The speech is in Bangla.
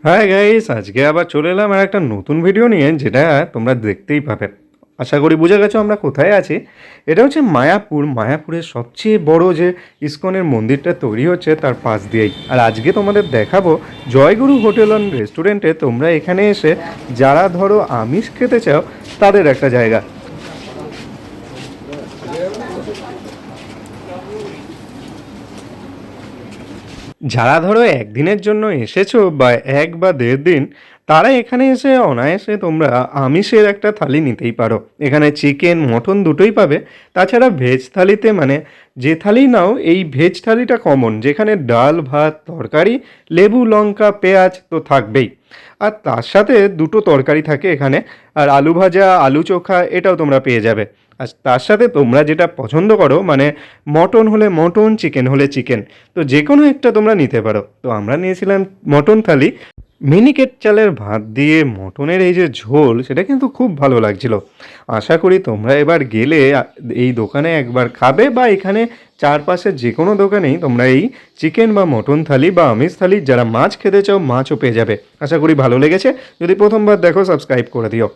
হাই গাইস, আজকে আবার চলে এলাম আর একটা নতুন ভিডিও নিয়ে, যেটা তোমরা দেখতেই পাবে। আশা করি বুঝে গেছো আমরা কোথায় আছি। এটা হচ্ছে মায়াপুর। মায়াপুরের সবচেয়ে বড় যে ইসকনের মন্দিরটা তৈরি হচ্ছে তার পাশ দিয়েই। আর আজকে তোমাদের দেখাবো জয়গুরু হোটেল অ্যান্ড রেস্টুরেন্টে তোমরা এখানে এসে যারা ধরো আমিষ খেতে চাও তাদের একটা জায়গা। যারা ধরো একদিনের জন্য এসেছো বা ১ বা ১.৫ দিন, তারা এখানে এসে অনায়াসে তোমরা আমিষের একটা থালি নিতেই পারো। এখানে চিকেন, মটন দুটোই পাবে। তাছাড়া ভেজ থালিতে মানে যে থালি নাও, এই ভেজ থালিটা কমন, যেখানে ডাল, ভাত, তরকারি, লেবু, লঙ্কা, পেঁয়াজ তো থাকবেই। আর তার সাথে দুটো তরকারি থাকে এখানে। আর আলু ভাজা, আলু চোখা এটাও তোমরা পেয়ে যাবে। আর তার সাথে তোমরা যেটা পছন্দ করো, মানে মটন হলে মটন, চিকেন হলে চিকেন, তো যে কোনো একটা তোমরা নিতে পারো। তো আমরা নিয়েছিলাম মটন থালি। মিনিকেট চালের ভাত দিয়ে মটনের এই যে ঝোল, সেটা কিন্তু খুব ভালো লাগছিল। আশা করি তোমরা এবার গেলে এই দোকানে একবার খাবে, বা এখানে চারপাশে যে কোনো দোকানেই তোমরা এই চিকেন বা মটন থালি বা আমিষ থালি, যারা মাছ খেতে চাও মাছও পেয়ে যাবে। আশা করি ভালো লেগেছে। যদি প্রথমবার দেখো, সাবস্ক্রাইব করে দিও।